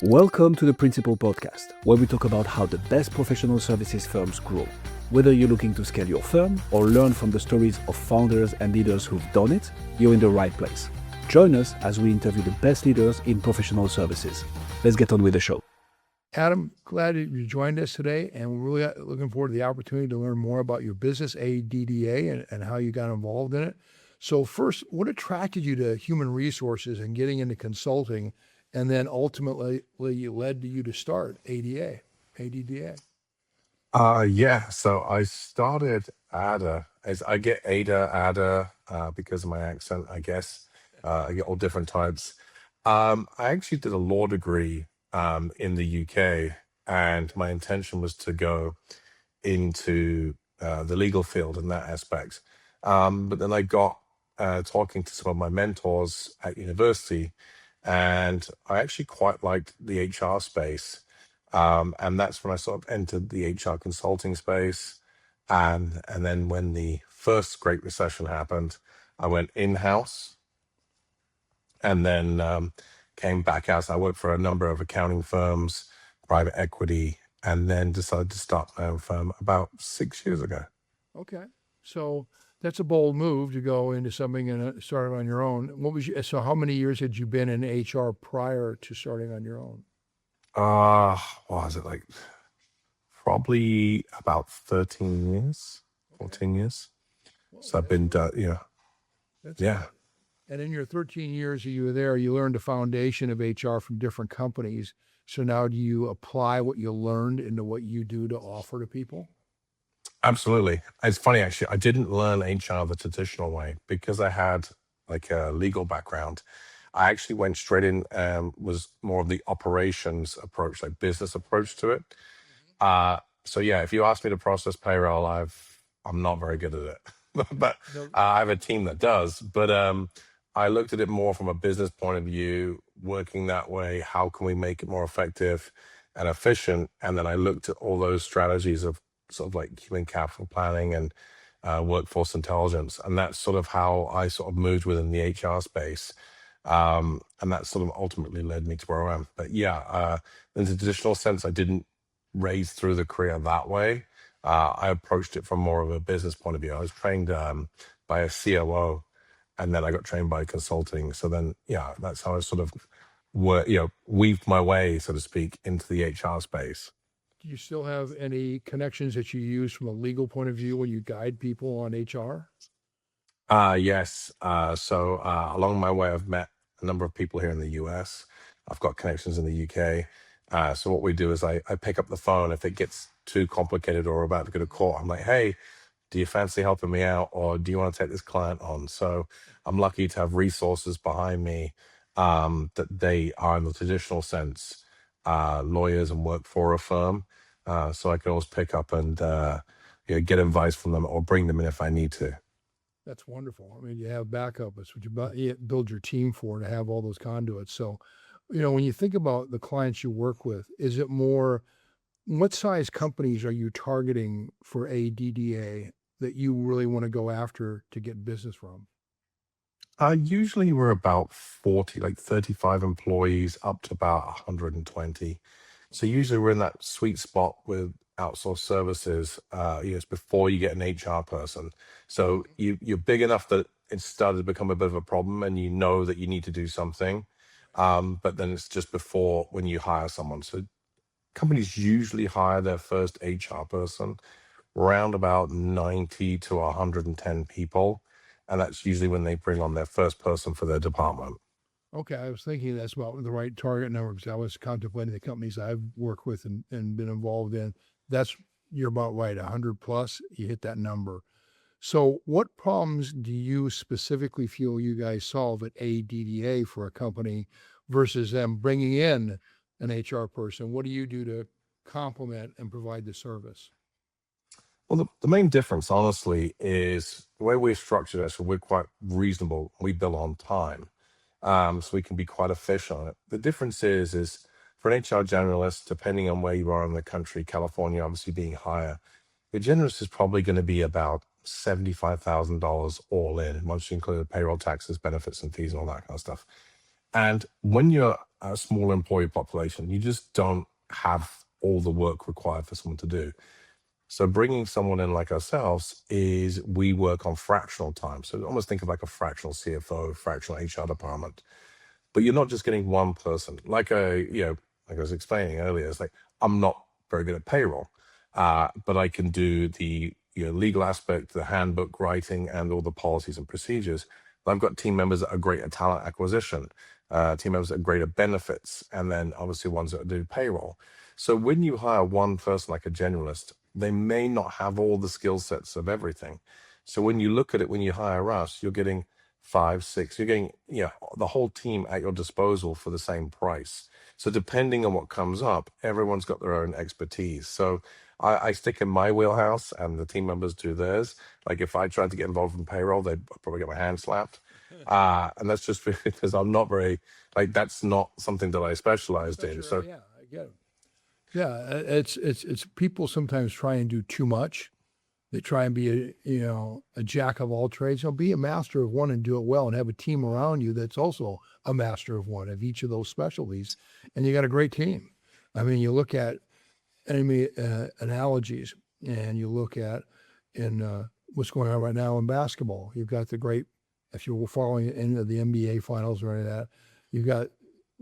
Welcome to the Principal Podcast, where we talk about how the best professional services firms grow. Whether you're looking to scale your firm or learn from the stories of founders and leaders who've done it, you're in the right place. Join us as we interview the best leaders in professional services. Let's get on with the show. Adam, glad that you joined us today, and we're really looking forward to the opportunity to learn more about your business, ADDA, and how you got involved in it. So first, what attracted you to human resources and getting into consulting, and then ultimately led you to start ADDA? So I started ADDA as I get ADDA, because of my accent, I guess. I get all different types. I actually did a law degree in the UK, and my intention was to go into the legal field in that aspect. But then I got talking to some of my mentors at university, and I actually quite liked the HR space. And that's when I sort of entered the HR consulting space. And then when the first Great Recession happened, I went in-house and then came back out. So I worked for a number of accounting firms, private equity, and then decided to start my own firm about 6 years ago. Okay, so that's a bold move to go into something and start on your own. So how many years had you been in HR prior to starting on your own? What was it like? Probably about 13 years, 14 years. Well, So I've been, that's yeah. good. And in your 13 years that you were there, you learned the foundation of HR from different companies. So now do you apply what you learned into what you do to offer to people? Absolutely. It's funny, actually. I didn't learn HR the traditional way because I had like a legal background. I actually went straight in and was more of the operations approach, like business approach to it. So yeah, if you ask me to process payroll, I'm not very good at it, but No, I have a team that does. But I looked at it more from a business point of view, working that way. How can we make it more effective and efficient? And then I looked at all those strategies of sort of like human capital planning and workforce intelligence, and that's sort of how I sort of moved within the HR space. And that sort of ultimately led me to where I am. But yeah, in the traditional sense, I didn't raise through the career that way. I approached it from more of a business point of view. I was trained by a COO, and then I got trained by consulting. So then, yeah, that's how I sort of weaved my way, so to speak, into the HR space. do you still have any connections that you use from a legal point of view when you guide people on HR? Yes. Along my way, I've met a number of people here in the US. I've got connections in the UK. So what we do is I pick up the phone if it gets too complicated or about to go to court. I'm like, hey, do you fancy helping me out, or do you want to take this client on? So I'm lucky to have resources behind me that they are in the traditional sense lawyers and work for a firm. So I can always pick up and get advice from them or bring them in if I need to. That's wonderful. I mean, you have backup. That's what you build your team for, to have all those conduits. So, when you think about the clients you work with, is it more, what size companies are you targeting for ADDA that you really want to go after to get business from? Usually we're about 40, like 35 employees up to about 120. So usually we're in that sweet spot with outsourced services. It's before you get an HR person. So you're big enough that it's started to become a bit of a problem, and you know that you need to do something. But then it's just before when you hire someone. So companies usually hire their first HR person around about 90 to 110 people. And that's usually when they bring on their first person for their department. Okay, I was thinking that's about the right target number, because I was contemplating the companies I've worked with and been involved in. You're about right, 100 plus, you hit that number. So what problems do you specifically feel you guys solve at ADDA for a company versus them bringing in an HR person? What do you do to complement and provide the service? Well, the main difference, honestly, is the way we're structured. So we're quite reasonable. We bill on time, so we can be quite efficient on it. The difference is for an HR generalist, depending on where you are in the country, California obviously being higher, your generalist is probably going to be about $75,000 all in, once you include payroll taxes, benefits, and fees, and all that kind of stuff. And when you're a small employee population, you just don't have all the work required for someone to do. So bringing someone in like ourselves is we work on fractional time. So almost think of like a fractional CFO, fractional HR department. But you're not just getting one person. Like I was explaining earlier, it's like I'm not very good at payroll, but I can do the legal aspect, the handbook writing, and all the policies and procedures. But I've got team members that are great at talent acquisition, team members that are great at benefits, and then obviously ones that do payroll. So when you hire one person like a generalist, they may not have all the skill sets of everything. So when you look at it, when you hire us, you're getting 5, 6, you're getting the whole team at your disposal for the same price. So depending on what comes up, everyone's got their own expertise. So I stick in my wheelhouse and the team members do theirs. Like if I tried to get involved in payroll, they'd probably get my hand slapped. And that's just because I'm not very, like, that's not something that I specialized in. So Yeah, I get it. Yeah, it's people sometimes try and do too much. They try and be a jack of all trades. Be a master of one and do it well, and have a team around you that's also a master of one of each of those specialties, and you got a great team. I mean, you look at analogies, and you look at what's going on right now in basketball. You've got the great, if you were following any of the NBA finals or any of that, you've got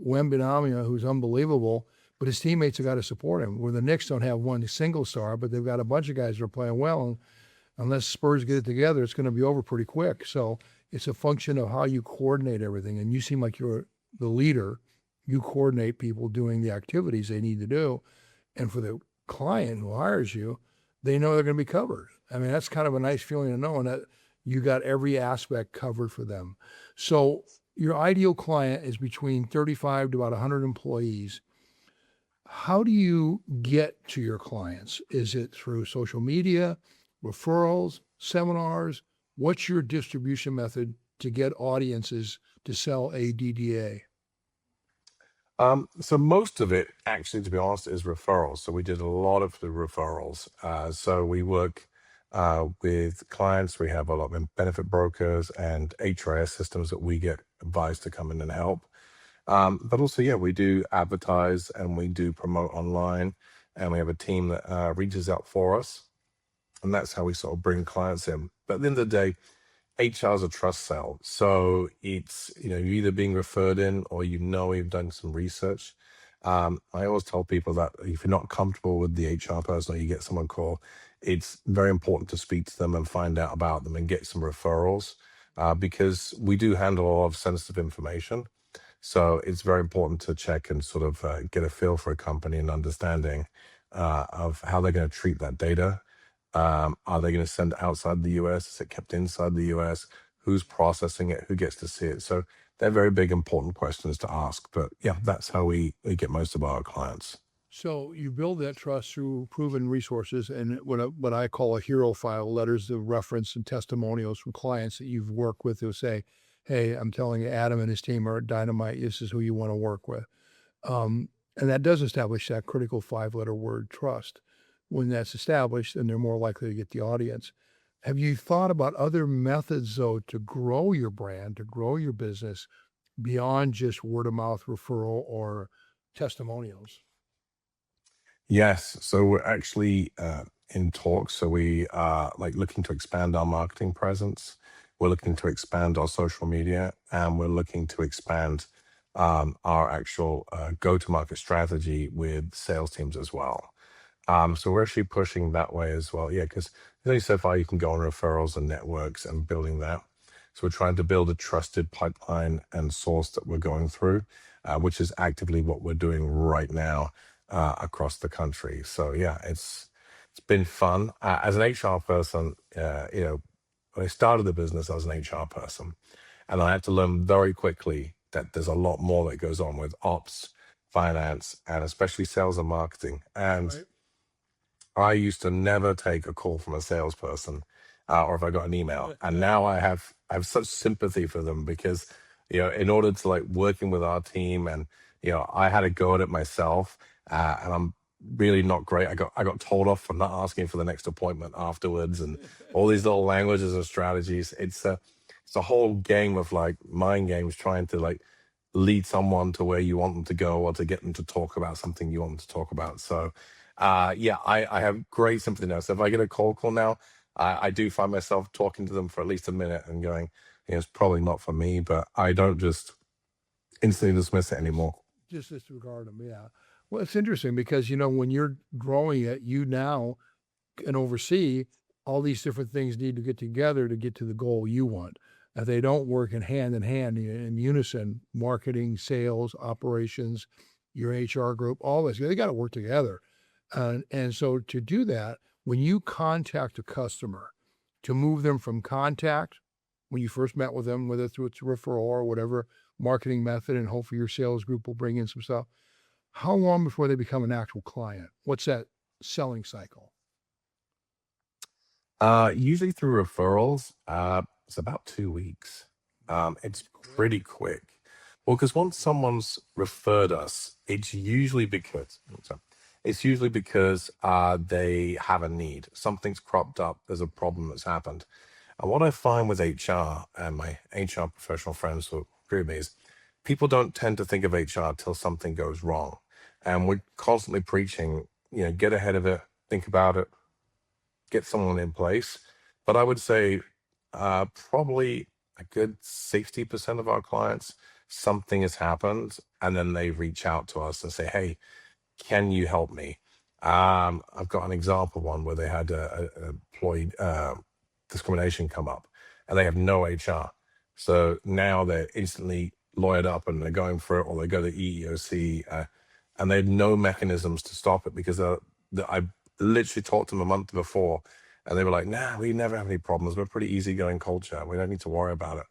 Wembanyama, who's unbelievable, but his teammates have got to support him. Where the Knicks don't have one single star, but they've got a bunch of guys that are playing well. And unless Spurs get it together, it's going to be over pretty quick. So it's a function of how you coordinate everything. And you seem like you're the leader. You coordinate people doing the activities they need to do. And for the client who hires you, they know they're going to be covered. I mean, that's kind of a nice feeling of knowing that you got every aspect covered for them. So your ideal client is between 35 to about 100 employees. How do you get to your clients? Is it through social media, referrals, seminars? What's your distribution method to get audiences to sell ADDA? So most of it, actually, to be honest, is referrals. So we did a lot of the referrals. So we work with clients. We have a lot of benefit brokers and HRIS systems that we get advised to come in and help. But also, yeah, we do advertise and we do promote online, and we have a team that reaches out for us. And that's how we sort of bring clients in. But at the end of the day, HR is a trust sell. So it's, you're either being referred in or you've done some research. I always tell people that if you're not comfortable with the HR person or you get someone call, it's very important to speak to them and find out about them and get some referrals because we do handle a lot of sensitive information. So it's very important to check and sort of get a feel for a company and understanding of how they're going to treat that data. Are they going to send it outside the US? Is it kept inside the US? Who's processing it? Who gets to see it? So they're very big, important questions to ask. But yeah, that's how we get most of our clients. So you build that trust through proven resources and what I call a hero file, letters of reference and testimonials from clients that you've worked with who say, hey, I'm telling you, Adam and his team are dynamite. This is who you want to work with. And that does establish that critical 5-letter word, trust. When that's established, then they're more likely to get the audience. Have you thought about other methods, though, to grow your brand, to grow your business beyond just word of mouth referral or testimonials? Yes. So we're actually in talks. So we are looking to expand our marketing presence. We're looking to expand our social media, and we're looking to expand our actual go-to-market strategy with sales teams as well. So we're actually pushing that way as well. Yeah, because there's only so far you can go on referrals and networks and building that. So we're trying to build a trusted pipeline and source that we're going through, which is actively what we're doing right now across the country. So yeah, it's been fun. As an HR person, when I started the business, I was an HR person, and I had to learn very quickly that there's a lot more that goes on with ops, finance, and especially sales and marketing. And Right. I used to never take a call from a salesperson, or if I got an email. And now I have such sympathy for them because, in order to working with our team, and I had to go at it myself, and I'm really not great. I got told off for not asking for the next appointment afterwards, and all these little languages and strategies. It's a whole game of mind games trying to lead someone to where you want them to go, or to get them to talk about something you want them to talk about. So, yeah, I have great sympathy now. So if I get a cold call now, I do find myself talking to them for at least a minute and going, it's probably not for me, but I don't just instantly dismiss it anymore. Just disregard them, yeah. Well, it's interesting because, when you're growing it, you now can oversee all these different things need to get together to get to the goal you want. If they don't work in hand in unison, marketing, sales, operations, your HR group, all this, they got to work together. And so to do that, when you contact a customer, to move them from contact, when you first met with them, whether through a referral or whatever marketing method, and hopefully your sales group will bring in some stuff, how long before they become an actual client? What's that selling cycle? Usually through referrals, it's about 2 weeks. It's pretty quick. Well, because once someone's referred us, it's usually because they have a need. Something's cropped up. There's a problem that's happened. And what I find with HR and my HR professional friends who agree with me is people don't tend to think of HR till something goes wrong. And we're constantly preaching, get ahead of it, think about it, get someone in place. But I would say probably a good 60% of our clients, something has happened, and then they reach out to us and say, hey, can you help me? I've got an example one where they had a employee discrimination come up, and they have no HR. So now they're instantly lawyered up and they're going for it, or they go to EEOC, and they had no mechanisms to stop it because I literally talked to them a month before, and they were like, nah, we never have any problems. We're a pretty easygoing culture. We don't need to worry about it.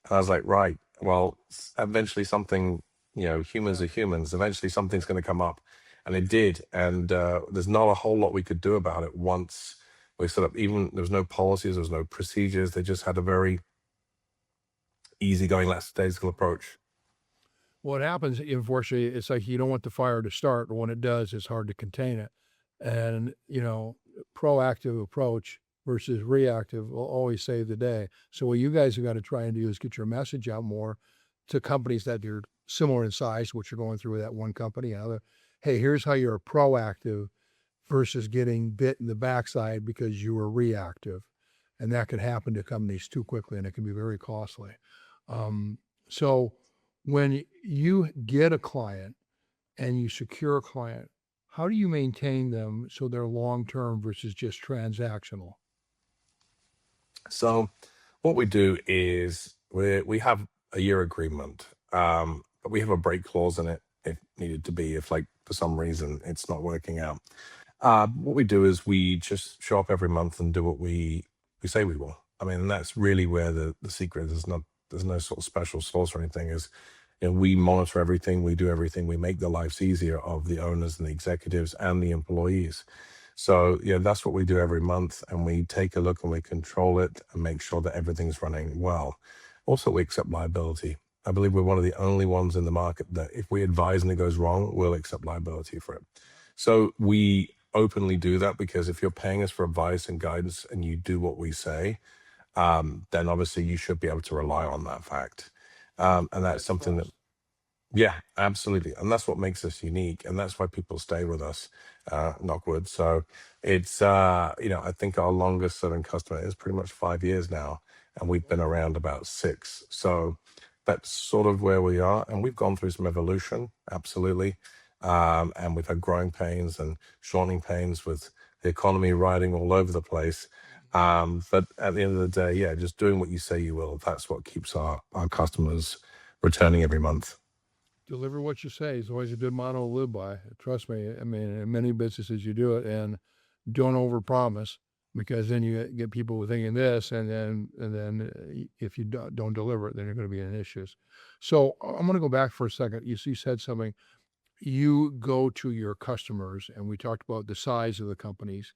And I was like, right, well, eventually something, humans are humans. Eventually something's going to come up. And it did. And there's not a whole lot we could do about it once we set up. Even there was no policies, there was no procedures. They just had a very easygoing, lackadaisical approach. What happens, unfortunately, it's like you don't want the fire to start, but when it does, it's hard to contain it. And, proactive approach versus reactive will always save the day. So what you guys have got to try and do is get your message out more to companies that are similar in size, which you're going through with that one company. Hey, here's how you're proactive versus getting bit in the backside because you were reactive. And that can happen to companies too quickly, and it can be very costly. So when you get a client and you secure a client, how do you maintain them so they're long-term versus just transactional? So what we do is we have a year agreement, but we have a break clause in it if needed to be, if like for some reason it's not working out. What we do is we just show up every month and do what we say we will. I mean, that's really where the secret is. There's no sort of special sauce or anything. Is we monitor everything, we do everything, we make the lives easier of the owners and the executives and the employees. So that's what we do every month, and we take a look and we control it and make sure that everything's running well. Also, we accept liability. I believe we're one of the only ones in the market that if we advise and it goes wrong, we'll accept liability for it. So we openly do that, because if you're paying us for advice and guidance and you do what we say, then obviously you should be able to rely on that fact. And that's something that, yeah, absolutely. And that's what makes us unique. And that's why people stay with us, knock wood. So it's, I think our longest serving customer is pretty much 5 years now. And we've been around about 6. So that's sort of where we are. And we've gone through some evolution, absolutely. And we've had growing pains and shortening pains with the economy riding all over the place. But at the end of the day, yeah, just doing what you say you will, that's what keeps our customers returning every month. Deliver what you say is always a good motto to live by. Trust me. I mean, in many businesses you do it, and don't overpromise, because then you get people thinking this, and then if you don't deliver it, then you're going to be in issues. So I'm going to go back for a second. You said something. You go to your customers, and we talked about the size of the companies.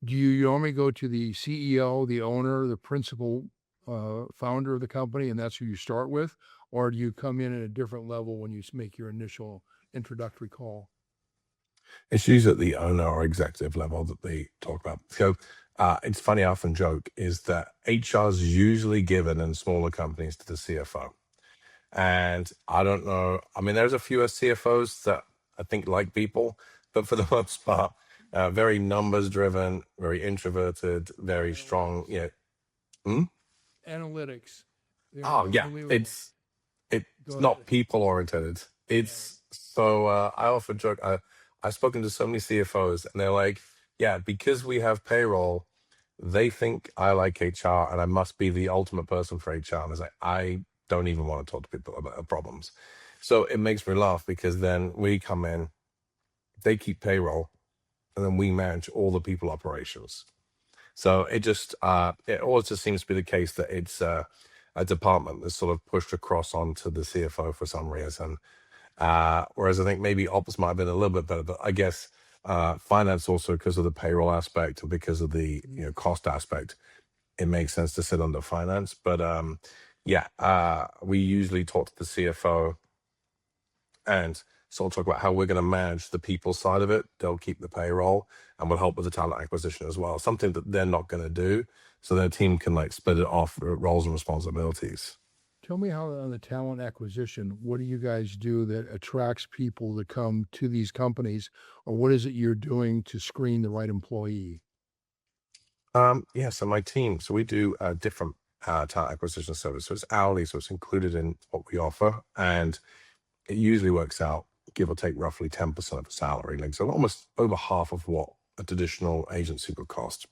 Do you normally go to the CEO, the owner, the principal founder of the company, and that's who you start with? Or do you come in at a different level when you make your initial introductory call? It's usually at the owner or executive level that they talk about. So it's funny, I often joke, is that HR is usually given in smaller companies to the CFO. And I don't know. I mean, there's a few CFOs that I think like people, but for the most part, very numbers driven, very introverted, very strong. Analytics. Hmm? Analytics. They're Oh yeah, unbelievable. it's Go not ahead. people oriented. Yeah. It's so I often joke. I've spoken to so many CFOs, and they're like, "Yeah, because we have payroll, they think I like HR, and I must be the ultimate person for HR." And it's like, I don't even want to talk to people about their problems. So it makes me laugh because then we come in, they keep payroll, and then we manage all the people operations. So it always just seems to be the case that it's a department that's sort of pushed across onto the CFO for some reason. Whereas I think maybe ops might have been a little bit better, but I guess finance also because of the payroll aspect and because of the cost aspect, it makes sense to sit under finance. But yeah, we usually talk to the CFO and sort of talk about how we're going to manage the people side of it. They'll keep the payroll and will help with the talent acquisition as well. Something that they're not going to do, so their team can like split it off roles and responsibilities. Tell me how on the talent acquisition, what do you guys do that attracts people to come to these companies, or what is it you're doing to screen the right employee? Yeah, so my team, so we do different talent acquisition service. So it's hourly, so it's included in what we offer, and it usually works out, give or take, roughly 10% of the salary, like so almost over half of what a traditional agency would cost.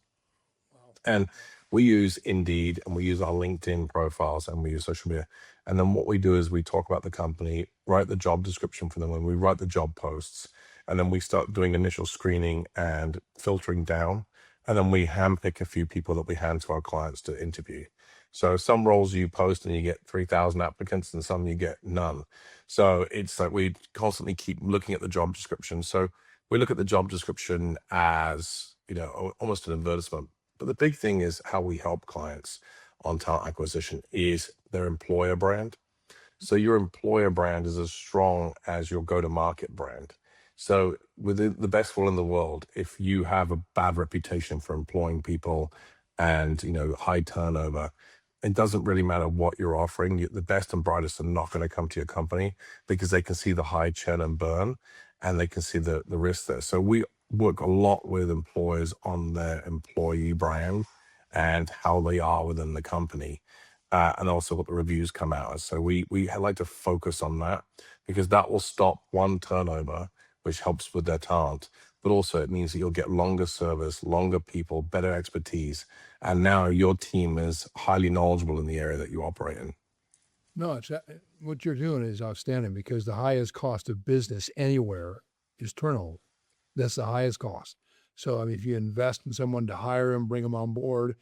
Wow. And we use Indeed and we use our LinkedIn profiles and we use social media. And then what we do is we talk about the company, write the job description for them, and we write the job posts. And then we start doing initial screening and filtering down. And then we handpick a few people that we hand to our clients to interview. So some roles you post and you get 3,000 applicants, and some you get none. So it's like we constantly keep looking at the job description. So we look at the job description as, almost an advertisement. But the big thing is how we help clients on talent acquisition is their employer brand. So your employer brand is as strong as your go-to-market brand. So within the best will in the world, if you have a bad reputation for employing people and high turnover, it doesn't really matter what you're offering. The best and brightest are not going to come to your company because they can see the high churn and burn, and they can see the risk there. So we work a lot with employers on their employee brand and how they are within the company, and also what the reviews come out as. So we like to focus on that because that will stop one turnover, which helps with their talent, but also it means that you'll get longer service, longer people, better expertise, and now your team is highly knowledgeable in the area that you operate in. No, what you're doing is outstanding because the highest cost of business anywhere is turnover. That's the highest cost. So, I mean, if you invest in someone to hire them, bring them on board,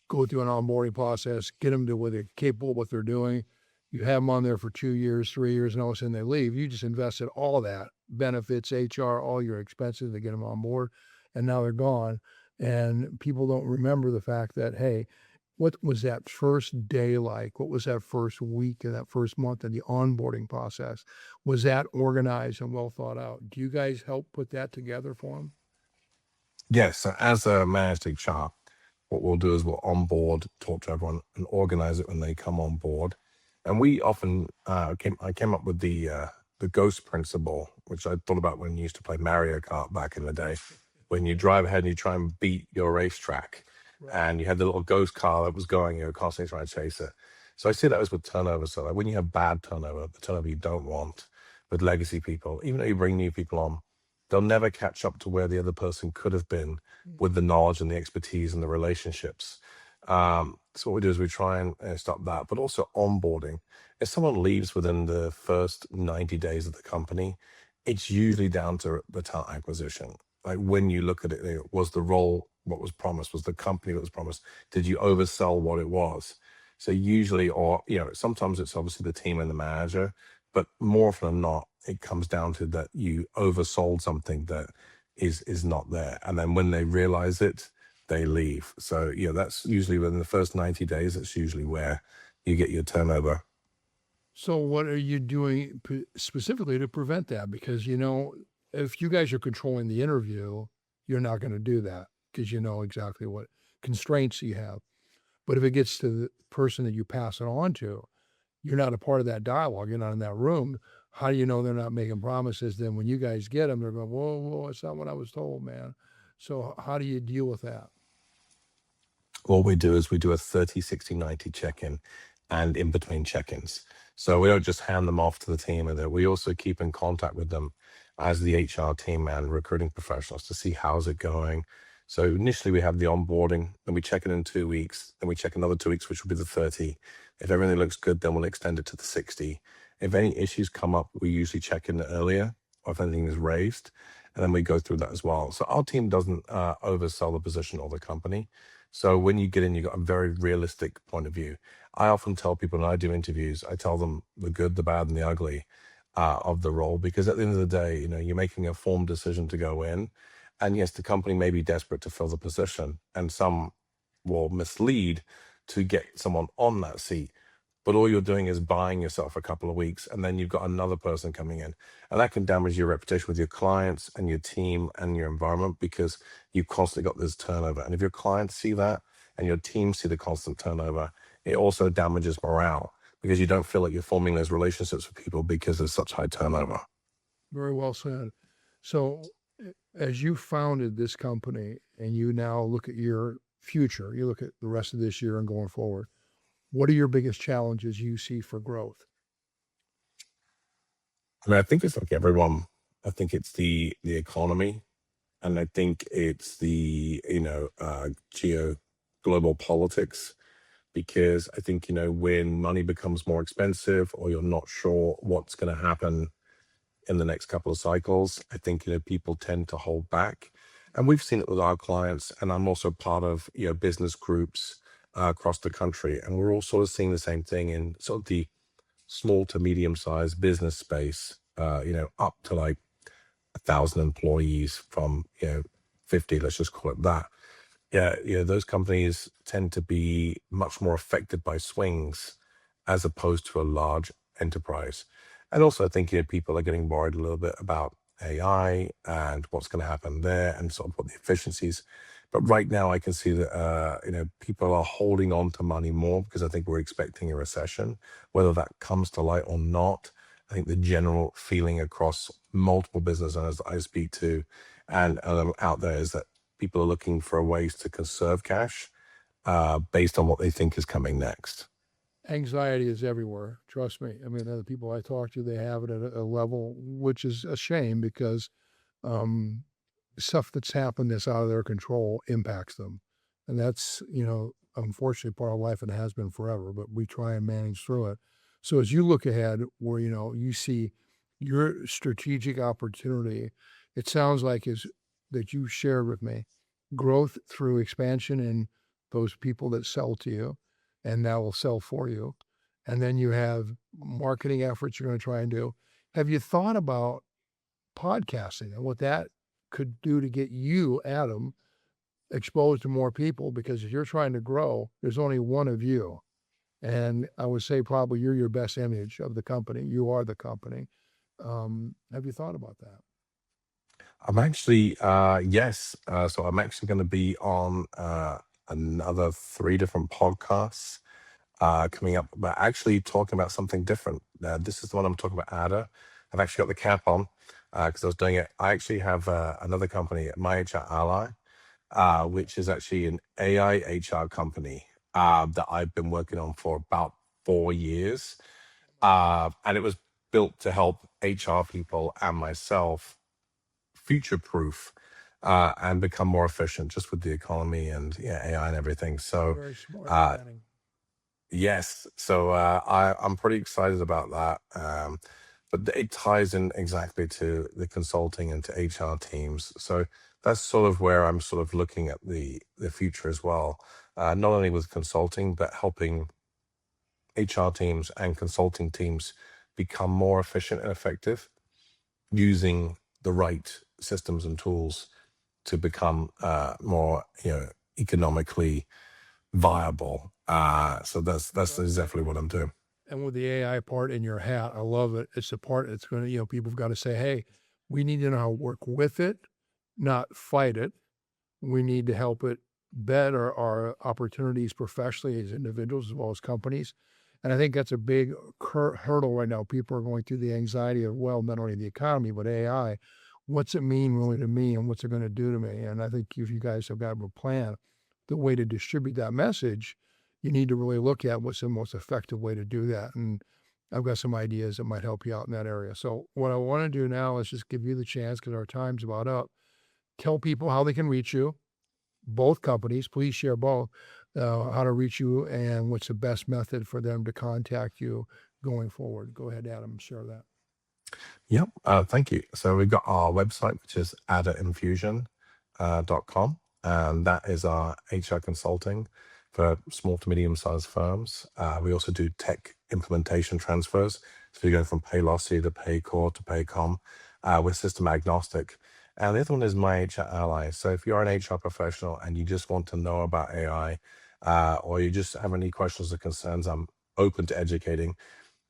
go through an onboarding process, get them to where they're capable of what they're doing. You have them on there for 2 years, 3 years, and all of a sudden they leave. You just invested all that, benefits, HR, all your expenses to get them on board, and now they're gone. And people don't remember the fact that, hey, what was that first day like? What was that first week and that first month of the onboarding process? Was that organized and well thought out? Do you guys help put that together for them? Yes, so as a managed HR, what we'll do is we'll onboard, talk to everyone, and organize it when they come on board. And we often I came up with the ghost principle, which I thought about when you used to play Mario Kart back in the day. When you drive ahead and you try and beat your racetrack, Right. and you had the little ghost car that was going, you were constantly trying to chase it. So I see that as with turnover. So like when you have bad turnover, the turnover you don't want with legacy people, even though you bring new people on, they'll never catch up to where the other person could have been with the knowledge and the expertise and the relationships. So what we do is we try and stop that, but also onboarding. If someone leaves within the first 90 days of the company, it's usually down to the talent acquisition. Like when you look at it, was the role what was promised? Was the company what was promised? Did you oversell what it was? So usually, or sometimes it's obviously the team and the manager, but more often than not, it comes down to that you oversold something that is not there, and then when they realize it, they leave. So that's usually within the first 90 days. That's usually where you get your turnover. So what are you doing specifically to prevent that? Because, if you guys are controlling the interview, you're not going to do that because you know exactly what constraints you have. But if it gets to the person that you pass it on to, you're not a part of that dialogue. You're not in that room. How do you know they're not making promises? Then when you guys get them, they're going, whoa, whoa, it's not what I was told, man. So how do you deal with that? What we do is we do a 30, 60, 90 check-in and in between check-ins. So we don't just hand them off to the team, and we also keep in contact with them as the HR team and recruiting professionals to see how's it going. So initially we have the onboarding, then we check it in 2 weeks, then we check another 2 weeks, which will be the 30. If everything looks good, then we'll extend it to the 60. If any issues come up, we usually check in earlier, or if anything is raised, and then we go through that as well. So our team doesn't oversell the position or the company. So when you get in, you've got a very realistic point of view. I often tell people when I do interviews, I tell them the good, the bad, and the ugly of the role, because at the end of the day, you're making a formed decision to go in. And yes, the company may be desperate to fill the position, and some will mislead to get someone on that seat. But all you're doing is buying yourself a couple of weeks, and then you've got another person coming in. And that can damage your reputation with your clients and your team and your environment, because you've constantly got this turnover. And if your clients see that and your team see the constant turnover, it also damages morale, because you don't feel like you're forming those relationships with people because there's such high turnover. Very well said. So as you founded this company and you now look at your future, you look at the rest of this year and going forward, what are your biggest challenges you see for growth? I mean, I think it's like everyone. I think it's the economy, and I think it's the global politics, because I think when money becomes more expensive, or you're not sure what's going to happen in the next couple of cycles, I think people tend to hold back, and we've seen it with our clients. And I'm also part of business groups across the country, and we're all sort of seeing the same thing in sort of the small to medium sized business space, up to like 1,000 employees from 50, let's just call it that. Yeah, those companies tend to be much more affected by swings as opposed to a large enterprise. And also, I think people are getting worried a little bit about AI and what's going to happen there, and sort of what the efficiencies. But right now, I can see that people are holding on to money more, because I think we're expecting a recession. Whether that comes to light or not, I think the general feeling across multiple business owners that I speak to and out there is that people are looking for ways to conserve cash based on what they think is coming next. Anxiety is everywhere. Trust me. I mean, the people I talk to, they have it at a level, which is a shame, because stuff that's happened that's out of their control impacts them. And that's, unfortunately part of life, and has been forever, but we try and manage through it. So as you look ahead, where, you see your strategic opportunity, it sounds like is that you shared with me, growth through expansion in those people that sell to you and now will sell for you. And then you have marketing efforts you're going to try and do. Have you thought about podcasting and what that could do to get you, Adam, exposed to more people? Because if you're trying to grow, there's only one of you. And I would say probably you're your best image of the company. You are the company. Have you thought about that? I'm actually, yes. So I'm actually going to be on another 3 different podcasts coming up, but actually talking about something different. This is the one I'm talking about, ADDA. I've actually got the cap on because I was doing it. I actually have another company, My HR Ally, which is actually an AI HR company that I've been working on for about 4 years. And it was built to help HR people and myself future-proof and become more efficient just with the economy and AI and everything. So Very smart uh, planning. yes, so I'm pretty excited about that. But it ties in exactly to the consulting and to HR teams. So that's sort of where I'm sort of looking at the future as well. Not only with consulting, but helping HR teams and consulting teams become more efficient and effective using the right systems and tools to become more economically viable. So that's definitely what I'm doing. And with the AI part in your hat, I love it. It's the part that's going to, people have got to say, hey, we need to know how to work with it, not fight it. We need to help it better our opportunities professionally as individuals as well as companies. And I think that's a big hurdle right now. People are going through the anxiety of, well, not only the economy, but AI. What's it mean really to me, and what's it going to do to me? And I think if you guys have got a plan, the way to distribute that message, you need to really look at what's the most effective way to do that. And I've got some ideas that might help you out in that area. So what I want to do now is just give you the chance, because our time's about up. Tell people how they can reach you, both companies. Please share both, how to reach you and what's the best method for them to contact you going forward. Go ahead, Adam, share that. Yep. Thank you. So we've got our website, which is ADDAinfusion.com, and that is our HR consulting for small to medium-sized firms. We also do tech implementation transfers. So you go from Paylocity to Paycor to Paycom. We're system agnostic. And the other one is My HR Ally. So if you're an HR professional and you just want to know about AI, or you just have any questions or concerns, I'm open to educating,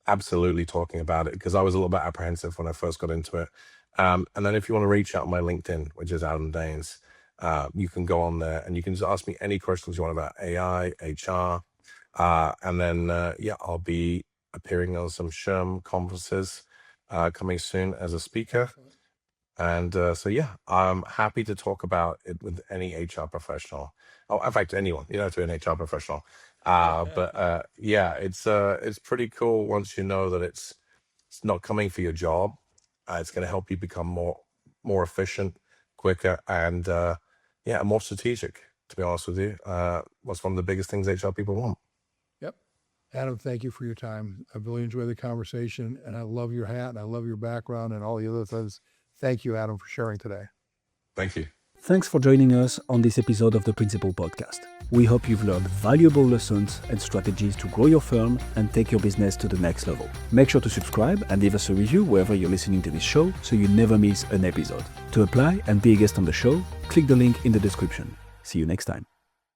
absolutely talking about it, because I was a little bit apprehensive when I first got into it. And then if you want to reach out on my LinkedIn, which is Adam Daines, you can go on there and you can just ask me any questions you want about AI, HR, and then, I'll be appearing on some SHRM conferences coming soon as a speaker. And I'm happy to talk about it with any HR professional. Oh, in fact, anyone. You don't have to be an HR professional. It's pretty cool once you know that it's not coming for your job. It's going to help you become more efficient, quicker, and more strategic. To be honest with you, what's one of the biggest things HR people want. Yep. Adam, thank you for your time. I really enjoyed the conversation, and I love your hat, and I love your background and all the other things. Thank you, Adam, for sharing today. Thank you. Thanks for joining us on this episode of the Principal Podcast. We hope you've learned valuable lessons and strategies to grow your firm and take your business to the next level. Make sure to subscribe and leave us a review wherever you're listening to this show so you never miss an episode. To apply and be a guest on the show, click the link in the description. See you next time.